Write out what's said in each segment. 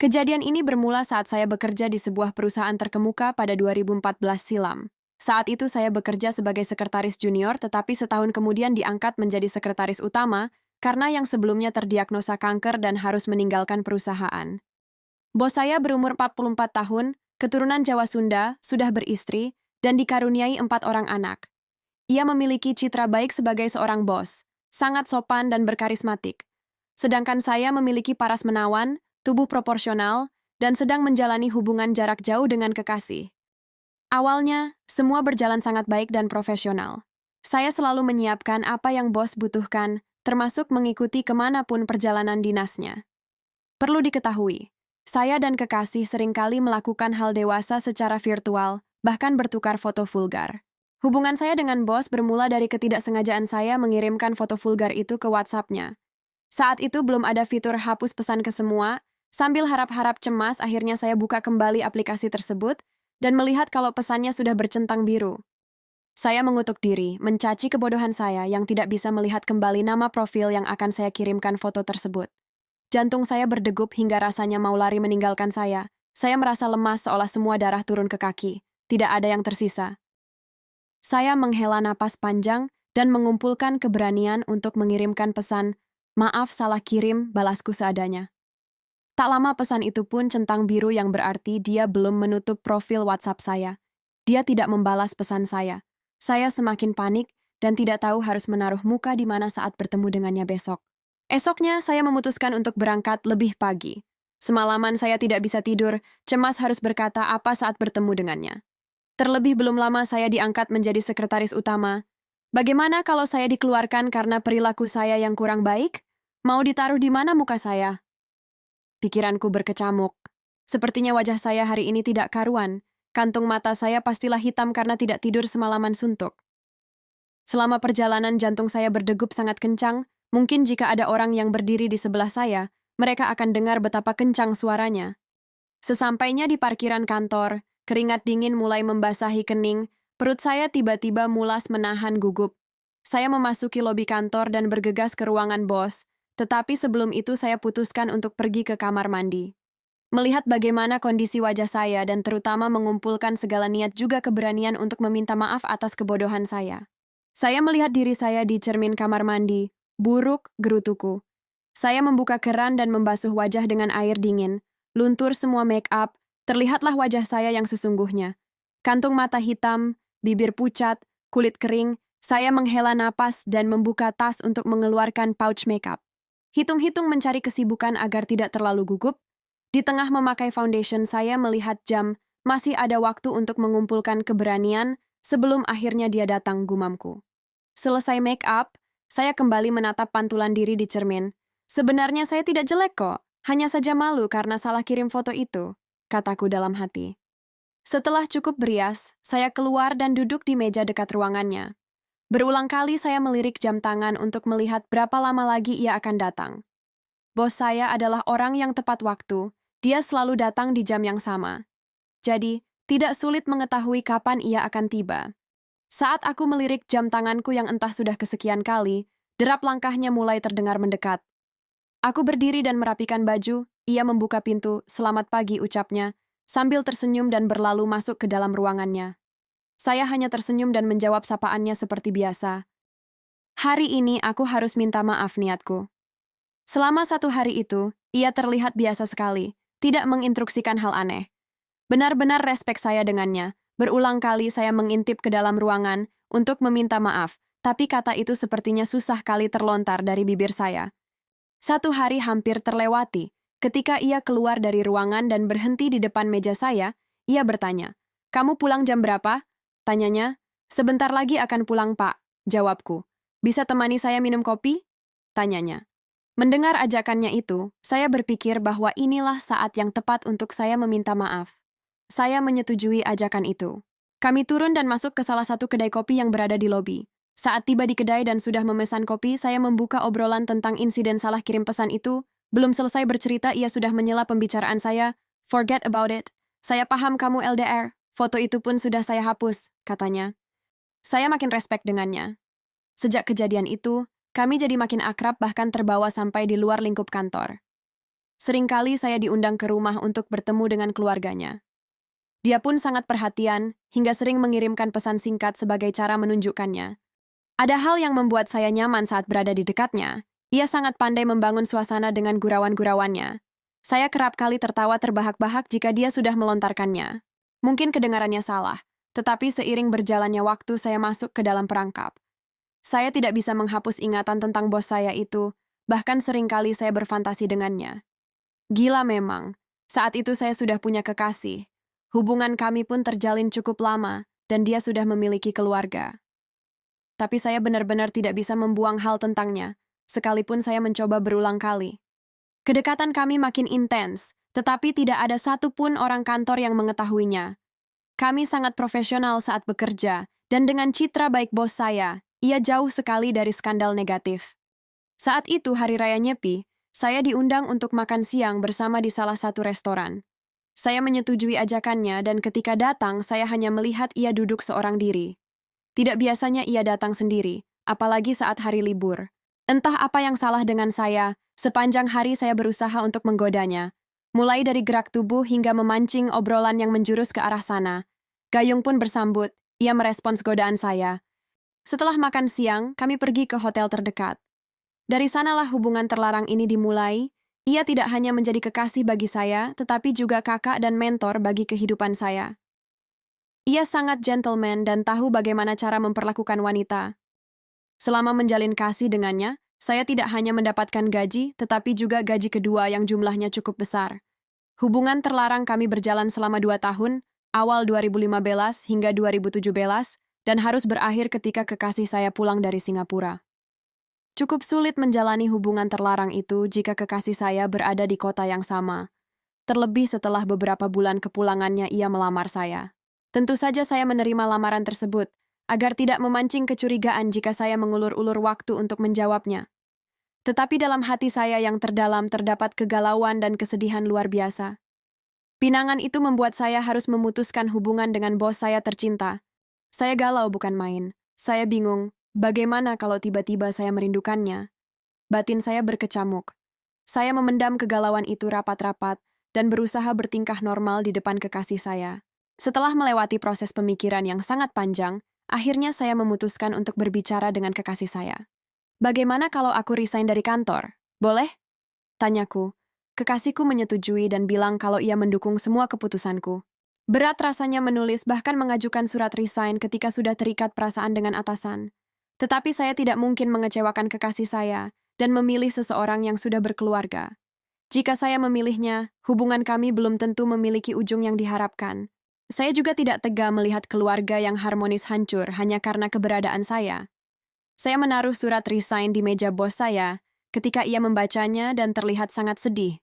Kejadian ini bermula saat saya bekerja di sebuah perusahaan terkemuka pada 2014 silam. Saat itu saya bekerja sebagai sekretaris junior, tetapi setahun kemudian diangkat menjadi sekretaris utama karena yang sebelumnya terdiagnosa kanker dan harus meninggalkan perusahaan. Bos saya berumur 44 tahun, keturunan Jawa Sunda, sudah beristri, dan dikaruniai 4 orang anak. Ia memiliki citra baik sebagai seorang bos, sangat sopan dan berkarismatik. Sedangkan saya memiliki paras menawan, tubuh proporsional, dan sedang menjalani hubungan jarak jauh dengan kekasih. Awalnya, semua berjalan sangat baik dan profesional. Saya selalu menyiapkan apa yang bos butuhkan, termasuk mengikuti kemanapun perjalanan dinasnya. Perlu diketahui, saya dan kekasih seringkali melakukan hal dewasa secara virtual, bahkan bertukar foto vulgar. Hubungan saya dengan bos bermula dari ketidaksengajaan saya mengirimkan foto vulgar itu ke WhatsApp-nya. Saat itu belum ada fitur hapus pesan ke semua, sambil harap-harap cemas akhirnya saya buka kembali aplikasi tersebut dan melihat kalau pesannya sudah bercentang biru. Saya mengutuk diri, mencaci kebodohan saya yang tidak bisa melihat kembali nama profil yang akan saya kirimkan foto tersebut. Jantung saya berdegup hingga rasanya mau lari meninggalkan saya. Saya merasa lemas seolah semua darah turun ke kaki. Tidak ada yang tersisa. Saya menghela napas panjang dan mengumpulkan keberanian untuk mengirimkan pesan, "Maaf salah kirim, balasku seadanya." Tak lama pesan itu pun centang biru yang berarti dia belum menutup profil WhatsApp saya. Dia tidak membalas pesan saya. Saya semakin panik dan tidak tahu harus menaruh muka di mana saat bertemu dengannya besok. Esoknya saya memutuskan untuk berangkat lebih pagi. Semalaman saya tidak bisa tidur, cemas harus berkata apa saat bertemu dengannya. Terlebih belum lama saya diangkat menjadi sekretaris utama. Bagaimana kalau saya dikeluarkan karena perilaku saya yang kurang baik? Mau ditaruh di mana muka saya? Pikiranku berkecamuk. Sepertinya wajah saya hari ini tidak karuan. Kantung mata saya pastilah hitam karena tidak tidur semalaman suntuk. Selama perjalanan jantung saya berdegup sangat kencang. Mungkin jika ada orang yang berdiri di sebelah saya, mereka akan dengar betapa kencang suaranya. Sesampainya di parkiran kantor, keringat dingin mulai membasahi kening, perut saya tiba-tiba mulas menahan gugup. Saya memasuki lobi kantor dan bergegas ke ruangan bos, tetapi sebelum itu saya putuskan untuk pergi ke kamar mandi. Melihat bagaimana kondisi wajah saya dan terutama mengumpulkan segala niat juga keberanian untuk meminta maaf atas kebodohan saya. Saya melihat diri saya di cermin kamar mandi, buruk gerutuku. Saya membuka keran dan membasuh wajah dengan air dingin. Luntur semua make up, terlihatlah wajah saya yang sesungguhnya. Kantung mata hitam, bibir pucat, kulit kering, saya menghela napas dan membuka tas untuk mengeluarkan pouch makeup. Hitung-hitung mencari kesibukan agar tidak terlalu gugup. Di tengah memakai foundation saya melihat jam, masih ada waktu untuk mengumpulkan keberanian sebelum akhirnya dia datang gumamku. Selesai make up, saya kembali menatap pantulan diri di cermin. Sebenarnya saya tidak jelek kok. Hanya saja malu karena salah kirim foto itu, kataku dalam hati. Setelah cukup berias, saya keluar dan duduk di meja dekat ruangannya. Berulang kali saya melirik jam tangan untuk melihat berapa lama lagi ia akan datang. Bos saya adalah orang yang tepat waktu, dia selalu datang di jam yang sama. Jadi, tidak sulit mengetahui kapan ia akan tiba. Saat aku melirik jam tanganku yang entah sudah kesekian kali, derap langkahnya mulai terdengar mendekat. Aku berdiri dan merapikan baju, ia membuka pintu, "Selamat pagi," ucapnya, sambil tersenyum dan berlalu masuk ke dalam ruangannya. Saya hanya tersenyum dan menjawab sapaannya seperti biasa. Hari ini aku harus minta maaf niatku. Selama 1 hari itu, ia terlihat biasa sekali, tidak menginstruksikan hal aneh. Benar-benar respek saya dengannya. Berulang kali saya mengintip ke dalam ruangan untuk meminta maaf, tapi kata itu sepertinya susah kali terlontar dari bibir saya. 1 hari hampir terlewati. Ketika ia keluar dari ruangan dan berhenti di depan meja saya, ia bertanya, "Kamu pulang jam berapa?" Tanyanya. "Sebentar lagi akan pulang, Pak," jawabku. "Bisa temani saya minum kopi?" Tanyanya. Mendengar ajakannya itu, saya berpikir bahwa inilah saat yang tepat untuk saya meminta maaf. Saya menyetujui ajakan itu. Kami turun dan masuk ke salah satu kedai kopi yang berada di lobi. Saat tiba di kedai dan sudah memesan kopi, saya membuka obrolan tentang insiden salah kirim pesan itu. Belum selesai bercerita, ia sudah menyela pembicaraan saya. "Forget about it. Saya paham kamu LDR. Foto itu pun sudah saya hapus," katanya. Saya makin respek dengannya. Sejak kejadian itu, kami jadi makin akrab bahkan terbawa sampai di luar lingkup kantor. Seringkali saya diundang ke rumah untuk bertemu dengan keluarganya. Dia pun sangat perhatian, hingga sering mengirimkan pesan singkat sebagai cara menunjukkannya. Ada hal yang membuat saya nyaman saat berada di dekatnya. Ia sangat pandai membangun suasana dengan gurauan-gurauannya. Saya kerap kali tertawa terbahak-bahak jika dia sudah melontarkannya. Mungkin kedengarannya salah, tetapi seiring berjalannya waktu saya masuk ke dalam perangkap. Saya tidak bisa menghapus ingatan tentang bos saya itu, bahkan seringkali saya berfantasi dengannya. Gila memang, saat itu saya sudah punya kekasih. Hubungan kami pun terjalin cukup lama, dan dia sudah memiliki keluarga. Tapi saya benar-benar tidak bisa membuang hal tentangnya, sekalipun saya mencoba berulang kali. Kedekatan kami makin intens, tetapi tidak ada satupun orang kantor yang mengetahuinya. Kami sangat profesional saat bekerja, dan dengan citra baik bos saya, ia jauh sekali dari skandal negatif. Saat itu Hari Raya Nyepi, saya diundang untuk makan siang bersama di salah satu restoran. Saya menyetujui ajakannya dan ketika datang saya hanya melihat ia duduk seorang diri. Tidak biasanya ia datang sendiri, apalagi saat hari libur. Entah apa yang salah dengan saya, sepanjang hari saya berusaha untuk menggodanya. Mulai dari gerak tubuh hingga memancing obrolan yang menjurus ke arah sana. Gayung pun bersambut, ia merespons godaan saya. Setelah makan siang, kami pergi ke hotel terdekat. Dari sanalah hubungan terlarang ini dimulai. Ia tidak hanya menjadi kekasih bagi saya, tetapi juga kakak dan mentor bagi kehidupan saya. Ia sangat gentleman dan tahu bagaimana cara memperlakukan wanita. Selama menjalin kasih dengannya, saya tidak hanya mendapatkan gaji, tetapi juga gaji kedua yang jumlahnya cukup besar. Hubungan terlarang kami berjalan selama 2 tahun, awal 2015 hingga 2017, dan harus berakhir ketika kekasih saya pulang dari Singapura. Cukup sulit menjalani hubungan terlarang itu jika kekasih saya berada di kota yang sama. Terlebih setelah beberapa bulan kepulangannya ia melamar saya. Tentu saja saya menerima lamaran tersebut, agar tidak memancing kecurigaan jika saya mengulur-ulur waktu untuk menjawabnya. Tetapi dalam hati saya yang terdalam terdapat kegalauan dan kesedihan luar biasa. Pinangan itu membuat saya harus memutuskan hubungan dengan bos saya tercinta. Saya galau bukan main. Saya bingung. Bagaimana kalau tiba-tiba saya merindukannya? Batin saya berkecamuk. Saya memendam kegalauan itu rapat-rapat dan berusaha bertingkah normal di depan kekasih saya. Setelah melewati proses pemikiran yang sangat panjang, akhirnya saya memutuskan untuk berbicara dengan kekasih saya. Bagaimana kalau aku resign dari kantor? Boleh? Tanyaku. Kekasihku menyetujui dan bilang kalau ia mendukung semua keputusanku. Berat rasanya menulis bahkan mengajukan surat resign ketika sudah terikat perasaan dengan atasan. Tetapi saya tidak mungkin mengecewakan kekasih saya dan memilih seseorang yang sudah berkeluarga. Jika saya memilihnya, hubungan kami belum tentu memiliki ujung yang diharapkan. Saya juga tidak tega melihat keluarga yang harmonis hancur hanya karena keberadaan saya. Saya menaruh surat resign di meja bos saya ketika ia membacanya dan terlihat sangat sedih.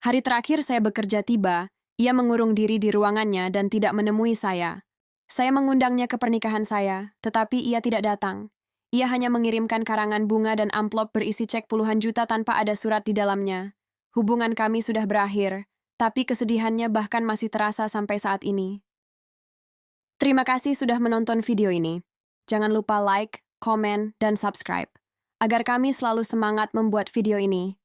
Hari terakhir saya bekerja tiba, ia mengurung diri di ruangannya dan tidak menemui saya. Saya mengundangnya ke pernikahan saya, tetapi ia tidak datang. Ia hanya mengirimkan karangan bunga dan amplop berisi cek puluhan juta tanpa ada surat di dalamnya. Hubungan kami sudah berakhir, tapi kesedihannya bahkan masih terasa sampai saat ini. Terima kasih sudah menonton video ini. Jangan lupa like, komen, dan subscribe, agar kami selalu semangat membuat video ini.